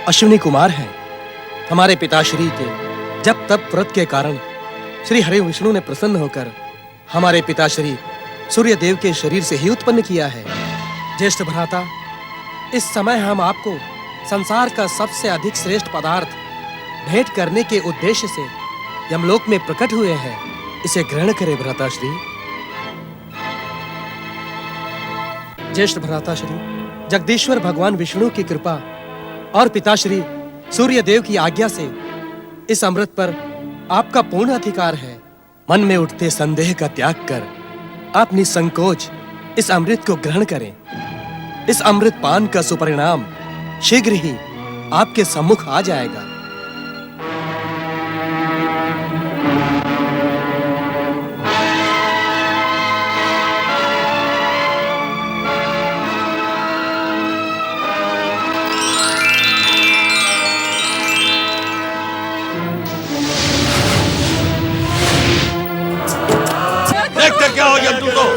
अश्विनी कुमार हैं। हमारे पिताश्री के जब तब व्रत के कारण श्री हरि विष्णु ने प्रसन्न होकर हमारे पिताश्री सूर्य देव के शरीर से ही उत्पन्न किया है। ज्येष्ठ भ्राता, इस समय हम आपको संसार का सबसे अधिक श्रेष्ठ पदार्थ भेंट करने के उद्देश्य से यमलोक में प्रकट हुए हैं। इसे ग्रहण करें भ्राताश्री। ज्येष्ठ भ्राताश्री, जगदीश्वर भगवान विष्णु की कृपा और पिताश्री सूर्य देव की आज्ञा से इस अमृत पर आपका पूर्ण अधिकार है। मन में उठते संदेह का त्याग कर आप निसंकोच इस अमृत को ग्रहण करें। इस अमृत पान का सुपरिणाम शीघ्र ही आपके सम्मुख आ जाएगा। देखते क्या हो यमदूतों,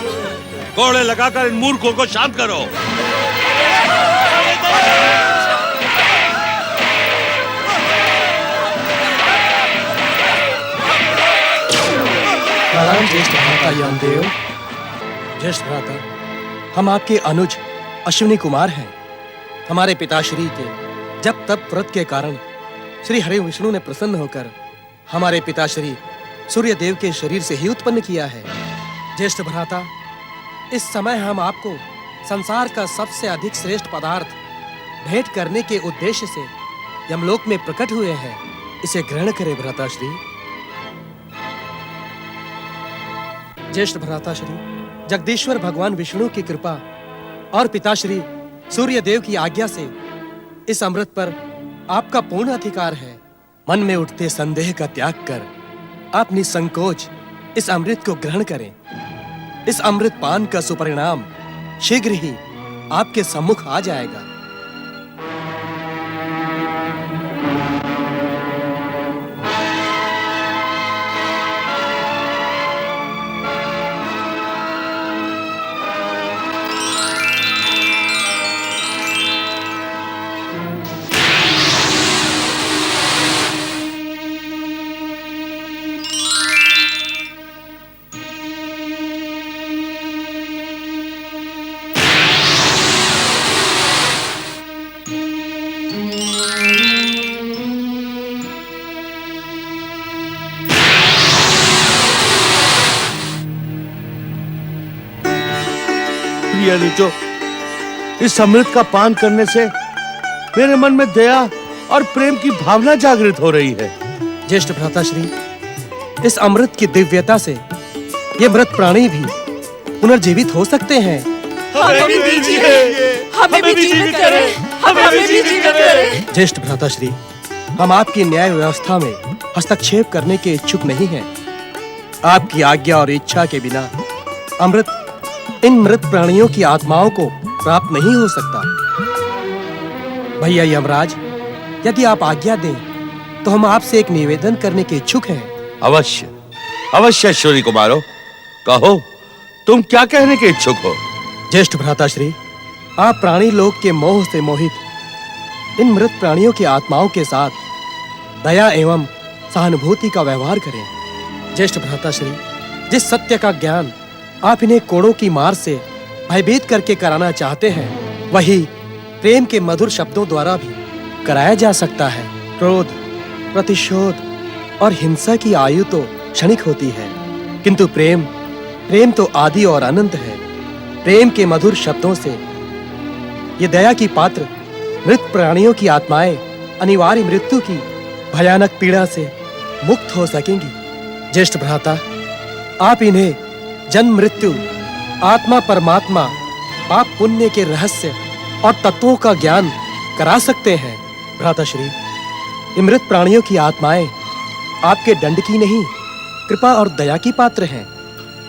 कोड़े लगाकर इन मूर्खों को शांत करो। प्रणाम ज्येष्ठ भ्राता यमदेव। ज्येष्ठ भ्राता, हम आपके अनुज अश्विनी कुमार हैं। हमारे पिताश्री के जब तब व्रत के कारण श्री हरि विष्णु ने प्रसन्न होकर हमारे पिताश्री सूर्य देव के शरीर से ही उत्पन्न किया है। ज्येष्ठ भ्राता, इस समय हम आपको संसार का सबसे अधिक श्रेष्ठ पदार्थ भेंट करने के उद्देश्य से यमलोक में प्रकट हुए हैं, इसे ग्रहण करें भ्राताश्री। ज्येष्ठ भ्राताश्री, जगदीश्वर भगवान विष्णु की कृपा और पिताश्री सूर्य देव की आज्ञा से इस अमृत पर आपका पूर्ण अधिकार है। मन में उठते संदेह का त्याग कर आप निसंकोच इस अमृत को ग्रहण करें। इस अमृत पान का सुपरिणाम शीघ्र ही आपके सम्मुख आ जाएगा। नीचो, इस अमृत का पान करने से मेरे मन में दया और प्रेम की भावना जागृत हो रही है। ज्येष्ठ भ्राताश्री, इस अमृत की दिव्यता से ये मृत प्राणी भी पुनर्जीवित हो सकते हैं। हमें भी दीजिए, हमें भी जीवित करें, हमें भी जीवित करें। ज्येष्ठ भ्राताश्री, हम आपकी न्याय व्यवस्था में हस्तक्षेप करने के इच्छुक नहीं हैं। आपकी आज्ञा और इच्छा के बिना अमृत इन मृत प्राणियों की आत्माओं को प्राप्त नहीं हो सकता। भैया यमराज, यदि आप आज्ञा दें तो हम आपसे एक निवेदन करने के इच्छुक हैं। अवश्य अवश्य श्री कुमारो, कहो तुम क्या कहने के इच्छुक हो। ज्येष्ठ भ्राताश्री, आप प्राणी लोक के मोह से मोहित इन मृत प्राणियों की आत्माओं के साथ दया एवं सहानुभूति का व्यवहार करें। ज्येष्ठ भ्राताश्री, जिस सत्य का ज्ञान आप इन्हें कोड़ों की मार से भयभीत करके कराना चाहते हैं, वही प्रेम के मधुर शब्दों द्वारा भी कराया जा सकता है। क्रोध, प्रतिशोध और हिंसा की आयु तो क्षणिक होती है, किंतु प्रेम तो आदि और अनंत है। प्रेम के मधुर शब्दों से ये दया की पात्र मृत प्राणियों की आत्माएं अनिवार्य मृत्यु की भयानक पीड़ा से मुक्त हो सकेंगी। ज्येष्ठ भ्राता, आप इन्हें जन्म मृत्यु, आत्मा परमात्मा, पाप पुण्य के रहस्य और तत्वों का ज्ञान करा सकते हैं। भ्राताश्री, ये मृत प्राणियों की आत्माएं आपके दंड की नहीं, कृपा और दया की पात्र हैं।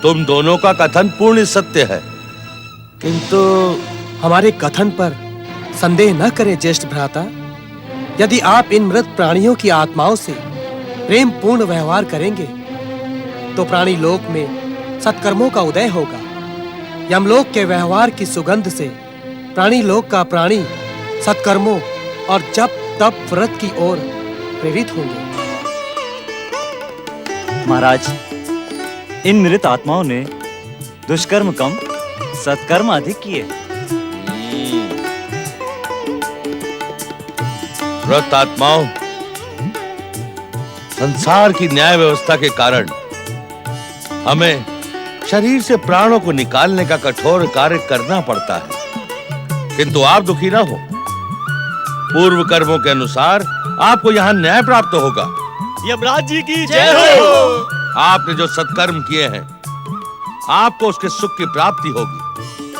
तुम दोनों का कथन पूर्ण सत्य है, किंतु हमारे कथन पर संदेह न करें ज्येष्ठ भ्राता। यदि आप इन मृत प्राणियों की आत्माओं से प्रेम पूर्ण व्यवहार करेंगे तो प्राणी लोक में सत्कर्मों का उदय होगा। यमलोक के व्यवहार की सुगंध से प्राणी लोक का प्राणी सत्कर्मों और जप तप व्रत की ओर प्रेरित होंगे। महाराज, इन मृत आत्माओं ने दुष्कर्म कम, सत्कर्म अधिक किए। मृत आत्माओं, संसार की न्याय व्यवस्था के कारण हमें शरीर से प्राणों को निकालने का कठोर कार्य करना पड़ता है, किंतु आप दुखी ना हो। पूर्व कर्मों के अनुसार आपको यहाँ न्याय प्राप्त होगा। यमराज जी की जय हो। आपने जो सत्कर्म किए हैं, आपको उसके सुख की प्राप्ति होगी,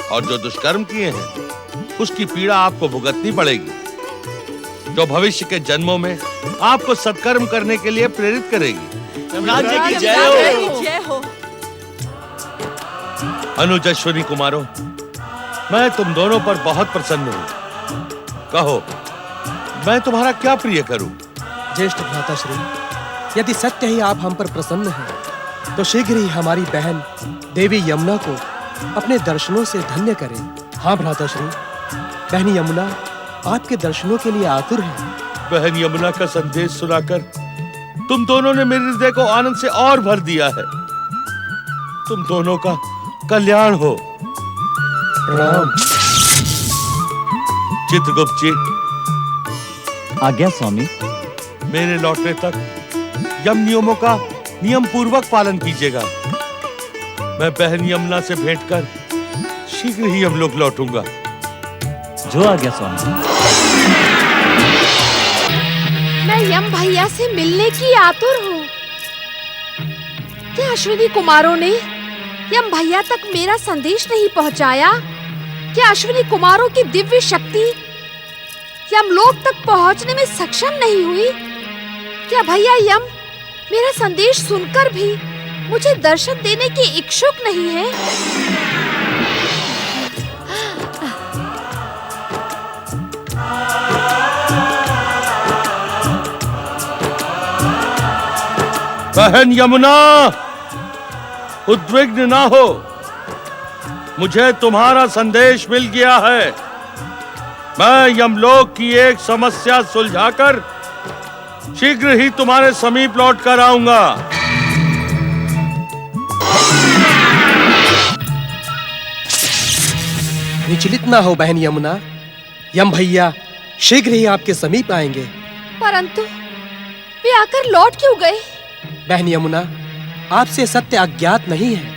और जो दुष्कर्म किए हैं, उसकी पीड़ा आपको भुगतनी पड़ेगी, जो भविष्य के जन्मों में आपको सत्कर्म करने के लिए प्रेरित करेगी। यमराज जी की जय हो। अनुजश्वरी कुमारों, मैं तुम दोनों पर बहुत प्रसन्न हूँ। कहो, मैं तुम्हारा क्या प्रिय करूं? ज्येष्ठ भ्राताश्री, यदि सत्य ही आप हम पर प्रसन्न हैं, तो शीघ्र ही हमारी बहन देवी यमुना को अपने दर्शनों से धन्य करें। हाँ भ्राताश्री, बहन यमुना आपके दर्शनों के लिए आतुर है। बहन यमुना का संदेश सुनाकर तुम दोनों ने मेरे हृदय को आनंद से और भर दिया है। तुम दोनों का कल्याण हो। प्रणाम। चित्रगुप्त जी, आज्ञा स्वामी। मेरे लौटने तक यम नियमों का नियम पूर्वक पालन कीजिएगा। मैं बहन यमुना से भेंट कर शीघ्र ही हम लोग लौटूंगा। जो आ गया स्वामी। मैं यम भैया से मिलने की आतुर हूँ। क्या अश्विनी कुमारों ने यम भैया तक मेरा संदेश नहीं पहुँचाया? क्या अश्विनी कुमारों की दिव्य शक्ति यमलोक तक पहुँचने में सक्षम नहीं हुई? क्या भैया यम मेरा संदेश सुनकर भी मुझे दर्शन देने के इच्छुक नहीं है? बहन यमुना, उद्विग्न ना हो। मुझे तुम्हारा संदेश मिल गया है। मैं यमलोक की एक समस्या सुलझाकर शीघ्र ही तुम्हारे समीप लौट कर आऊंगा। विचलित ना हो बहन यमुना, यम भैया शीघ्र ही आपके समीप आएंगे। परंतु वे आकर लौट क्यों गए? बहन यमुना, आपसे सत्य अज्ञात नहीं है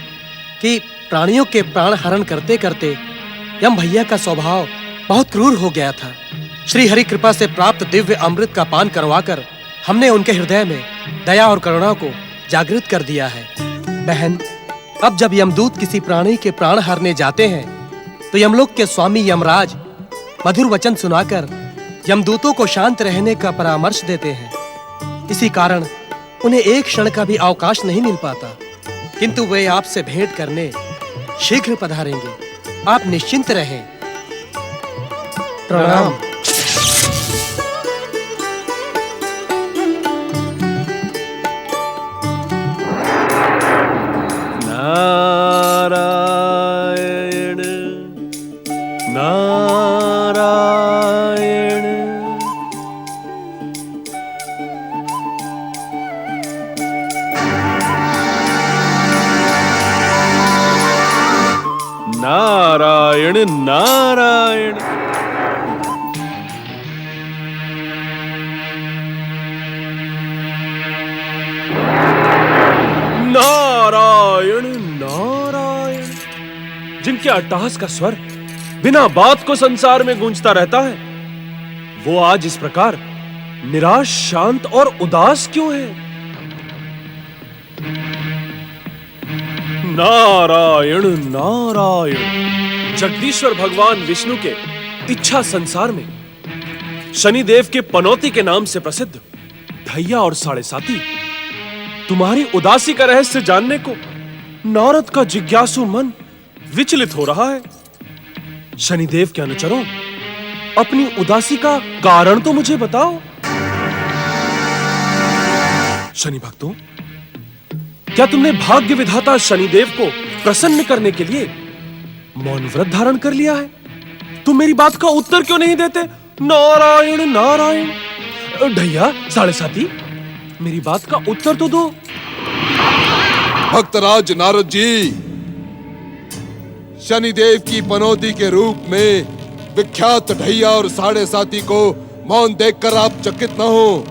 कि प्राणियों के प्राण हरण करते करते यम भैया का स्वभाव बहुत क्रूर हो गया था। श्री हरि कृपा से प्राप्त दिव्य अमृत का पान करवाकर हमने उनके हृदय में दया और करुणा को जागृत कर दिया है। बहन, अब जब यमदूत किसी प्राणी के प्राण हरने जाते हैं तो यमलोक के स्वामी यमराज मधुर वचन सुनाकर यमदूतों को शांत रहने का परामर्श देते हैं। इसी कारण उन्हें एक क्षण का भी अवकाश नहीं मिल पाता, किंतु वे आपसे भेंट करने शीघ्र पधारेंगे। आप निश्चिंत रहें। प्रणाम। नारायण नारायण। नारायण नारायण। नारायण नारायण। जिनके अट्टहास का स्वर बिना बात को संसार में गूंजता रहता है, वो आज इस प्रकार निराश, शांत और उदास क्यों है? नारायण नारायण। जगदीश्वर भगवान विष्णु के इच्छा संसार में शनिदेव के पनौती के नाम से प्रसिद्ध ढैया और साढ़े साती तुम्हारी उदासी का रहस्य जानने को नारद का जिज्ञासु मन विचलित हो रहा है। शनिदेव के अनुचरों, अपनी उदासी का कारण तो मुझे बताओ। शनि भक्तों, क्या तुमने भाग्य विधाता शनिदेव को प्रसन्न करने के लिए मौन व्रत धारण कर लिया है? तुम मेरी बात का उत्तर क्यों नहीं देते? नारायण नारायण। ढैया साढ़े साती, मेरी बात का उत्तर तो दो। भक्तराज नारद जी, शनिदेव की पनौती के रूप में विख्यात ढैया और साढ़े साती को मौन देखकर आप चकित न हो।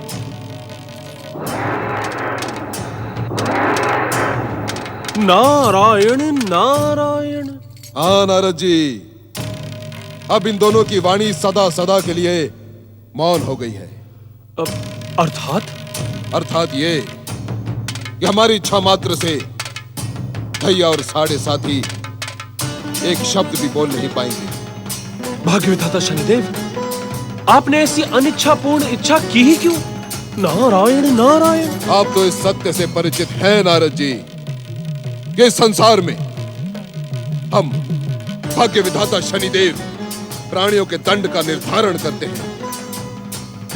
नारायण नारायण। हाँ नारद जी, अब इन दोनों की वाणी सदा सदा के लिए मौन हो गई है। अर्थात ये कि हमारी इच्छा मात्र से ढैया और साढ़े साथी एक शब्द भी बोल नहीं पाएंगे। भाग्य विधाता शनिदेव, आपने ऐसी अनिच्छापूर्ण इच्छा की ही क्यों? नारायण नारायण। आप तो इस सत्य से परिचित हैं नारद जी कि संसार में हम भाग्य विधाता शनिदेव प्राणियों के दंड का निर्धारण करते हैं।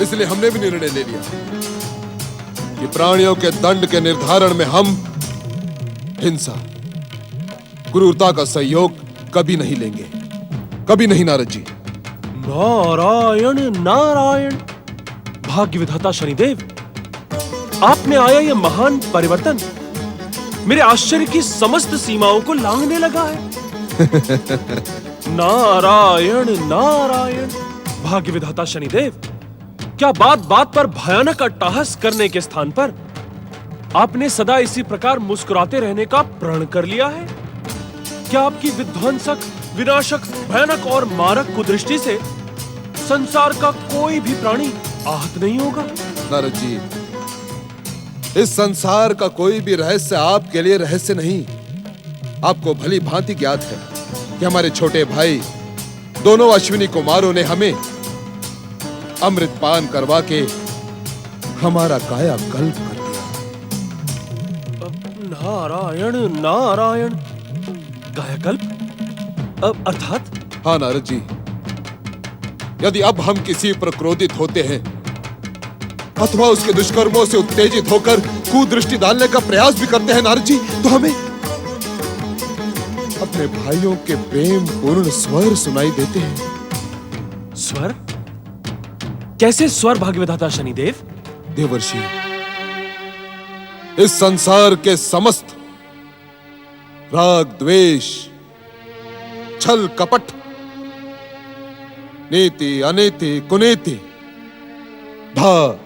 इसलिए हमने भी निर्णय ले लिया कि प्राणियों के दंड के निर्धारण में हम हिंसा, क्रूरता का सहयोग कभी नहीं लेंगे, कभी नहीं नारद जी। नारायण नारायण। भाग्य विधाता शनिदेव, आपने आया यह महान परिवर्तन मेरे आश्चर्य की समस्त सीमाओं को लांघने लगा है। नारायण नारायण। भाग्य विधाता शनिदेव, क्या बात बात पर भयानक अट्टहास करने के स्थान पर आपने सदा इसी प्रकार मुस्कुराते रहने का प्रण कर लिया है? क्या आपकी विध्वंसक विनाशक, भयानक और मारक कुदृष्टि से संसार का कोई भी प्राणी आहत नहीं होगा। नारद जी, इस संसार का कोई भी रहस्य आपके लिए रहस्य नहीं। आपको भली भांति ज्ञात है कि हमारे छोटे भाई दोनों अश्विनी कुमारों ने हमें अमृत पान करवा के हमारा कायाकल्प कर दिया। नारायण नारायण, कायाकल्प अर्थात? हाँ नारद जी, यदि अब हम किसी पर क्रोधित होते हैं अथवा उसके दुष्कर्मों से उत्तेजित होकर कुदृष्टि डालने का प्रयास भी करते हैं नारद जी, तो हमें अपने भाइयों के प्रेम पूर्ण स्वर सुनाई देते हैं। स्वर? कैसे स्वर भाग्यविधाता शनिदेव? देवर्षि, इस संसार के समस्त राग, द्वेष, छल, कपट, नीति, अनीति, कुनीति, धा,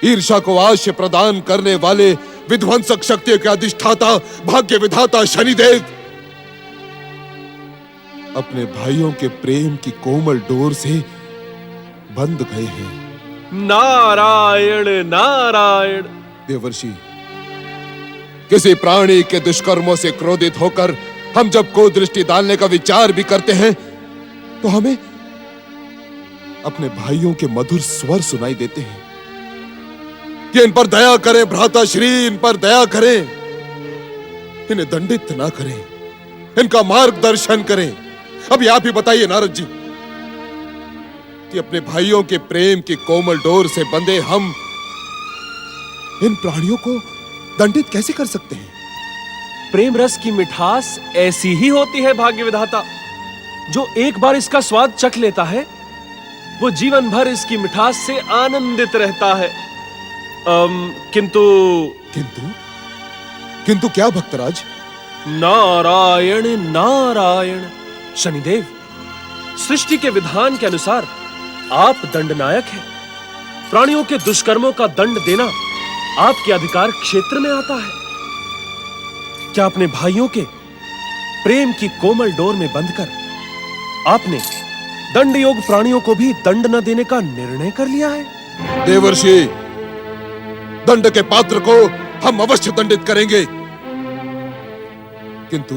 ईर्षा को आश्रय प्रदान करने वाले विध्वंसक शक्तियों के अधिष्ठाता भाग्य विधाता शनिदेव अपने भाइयों के प्रेम की कोमल डोर से बंध गए हैं। नारायण नारायण। देवर्षि, किसी प्राणी के दुष्कर्मों से क्रोधित होकर हम जब को दृष्टि डालने का विचार भी करते हैं तो हमें अपने भाइयों के मधुर स्वर सुनाई देते हैं कि इन पर दया करें भ्राता श्री, इन पर दया करें, इन्हें दंडित ना करें, इनका मार्गदर्शन करें। अभी आप ही बताइए नारद जी कि अपने भाइयों के प्रेम की कोमल डोर से बंधे हम इन प्राणियों को दंडित कैसे कर सकते हैं? प्रेम रस की मिठास ऐसी ही होती है भाग्य विधाता। जो एक बार इसका स्वाद चख लेता है वो जीवन भर इसकी मिठास से आनंदित रहता है। किंतु किंतु क्या भक्तराज? नारायण नारायण। शनिदेव, सृष्टि के विधान के अनुसार आप दंडनायक हैं। प्राणियों के दुष्कर्मों का दंड देना आपके अधिकार क्षेत्र में आता है। क्या अपने भाइयों के प्रेम की कोमल डोर में बंधकर आपने दंड योग प्राणियों को भी दंड न देने का निर्णय कर लिया है? देवर्षि, दंड के पात्र को हम अवश्य दंडित करेंगे, किंतु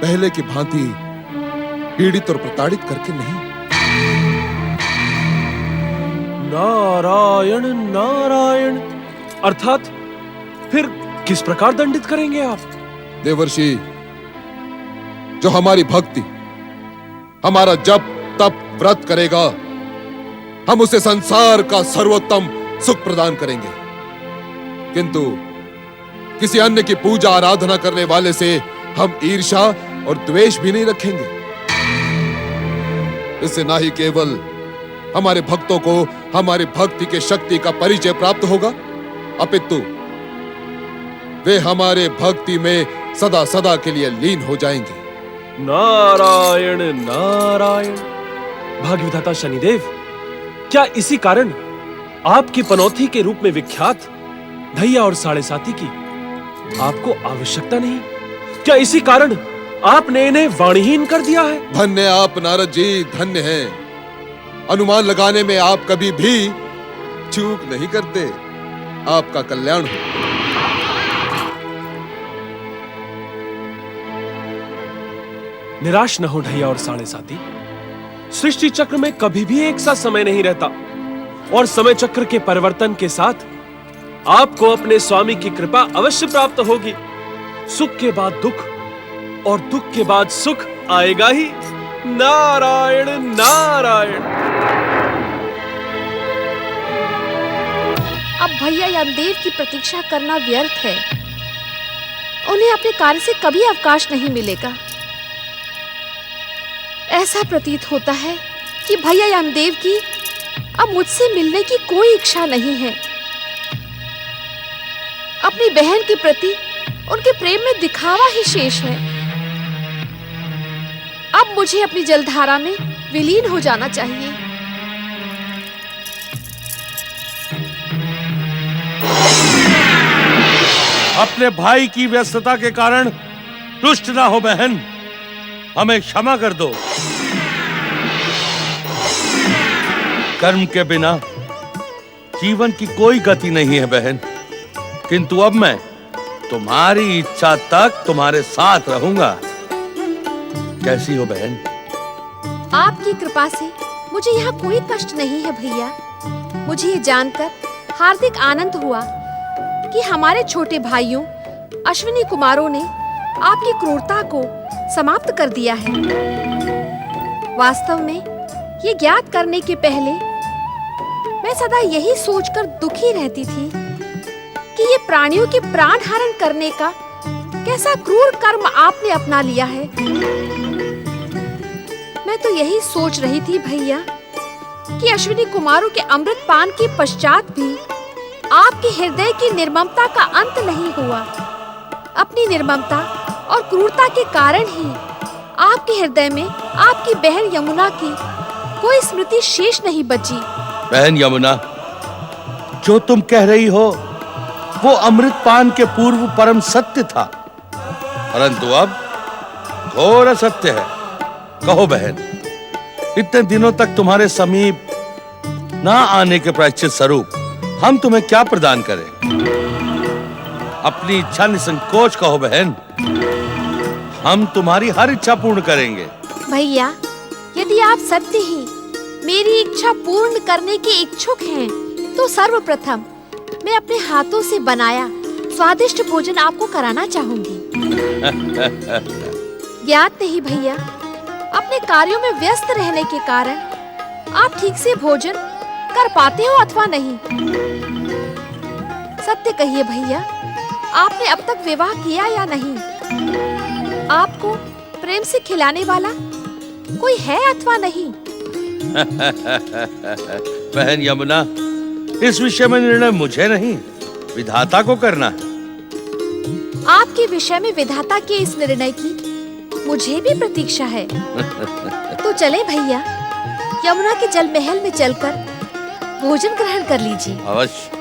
पहले की भांति पीड़ित और प्रताड़ित करके नहीं। नारायण नारायण। अर्थात फिर किस प्रकार दंडित करेंगे आप? देवर्षि, जो हमारी भक्ति, हमारा जप तप व्रत करेगा, हम उसे संसार का सर्वोत्तम सुख प्रदान करेंगे, किंतु किसी अन्य की पूजा आराधना करने वाले से हम ईर्ष्या और द्वेष भी नहीं रखेंगे। इससे ना ही केवल हमारे भक्तों को हमारी भक्ति के शक्ति का परिचय प्राप्त होगा, अपितु वे हमारे भक्ति में सदा सदा के लिए लीन हो जाएंगे। नारायण नारायण। भाग्यविधाता शनिदेव, क्या इसी कारण आपकी पनौती के रूप में विख्यात धैया और साढ़े साती की आपको आवश्यकता नहीं? क्या इसी कारण आपने इन्हें वाणीहीन कर दिया है? धन्य आप नारद जी, धन्य हैं। अनुमान लगाने में आप कभी भी चूक नहीं करते। आपका कल्याण हो। निराश न हो ढैया और साढ़े साती। सृष्टि चक्र में कभी भी एक सा समय नहीं रहता और समय चक्र के परिवर्तन के साथ आपको अपने स्वामी की कृपा अवश्य प्राप्त होगी। सुख के बाद दुख और दुख के बाद सुख आएगा ही। नारायण नारायण। अब भैया यमदेव की प्रतीक्षा करना व्यर्थ है। उन्हें अपने कार्य से कभी अवकाश नहीं मिलेगा। ऐसा प्रतीत होता है कि भैया यमदेव की अब मुझसे मिलने की कोई इच्छा नहीं है। अपनी बहन के प्रति उनके प्रेम में दिखावा ही शेष है। अब मुझे अपनी जलधारा में विलीन हो जाना चाहिए। अपने भाई की व्यस्तता के कारण रुष्ट ना हो बहन। हमें क्षमा कर दो। कर्म के बिना जीवन की कोई गति नहीं है बहन, किंतु अब मैं तुम्हारी इच्छा तक तुम्हारे साथ रहूंगा। कैसी हो बहन? आपकी कृपा से मुझे यहाँ कोई कष्ट नहीं है भैया। मुझे ये जानकर हार्दिक आनंद हुआ कि हमारे छोटे भाइयों अश्विनी कुमारों ने आपकी क्रूरता को समाप्त कर दिया है। वास्तव में ये ज्ञात करने के पहले मैं सदा यही सोचकर दुखी रहती थी कि ये प्राणियों के प्राण हरण करने का कैसा क्रूर कर्म आपने अपना लिया है। मैं तो यही सोच रही थी भैया कि अश्विनी कुमारों के अमृत पान के पश्चात भी आपके हृदय की निर्ममता का अंत नहीं हुआ। अपनी निर्ममता और क्रूरता के कारण ही आपके हृदय में आपकी बहन यमुना की कोई स्मृति शेष नहीं बची। बहन यमुना, जो तुम कह रही हो वो अमृत पान के पूर्व परम सत्य था, परंतु अब घोर असत्य है। कहो बहन, इतने दिनों तक तुम्हारे समीप ना आने के प्रायश्चित स्वरूप हम तुम्हें क्या प्रदान करें? अपनी इच्छा निसंकोच कहो बहन, हम तुम्हारी हर इच्छा पूर्ण करेंगे। भैया, यदि आप सत्य ही मेरी इच्छा पूर्ण करने के इच्छुक हैं, तो सर्वप्रथम मैं अपने हाथों से बनाया स्वादिष्ट भोजन आपको कराना चाहूंगी। ज्ञात नहीं भैया, अपने कार्यों में व्यस्त रहने के कारण आप ठीक से भोजन कर पाते हो अथवा नहीं। सत्य कहिए भैया, आपने अब तक विवाह किया या नहीं? आपको प्रेम से खिलाने वाला कोई है अथवा नहीं? बहन यमुना, इस विषय में निर्णय मुझे नहीं, विधाता को करना है। आपके विषय में विधाता के इस निर्णय की मुझे भी प्रतीक्षा है। तो चले भैया, यमुना के जल महल में चलकर भोजन ग्रहण कर लीजिए। अवश्य।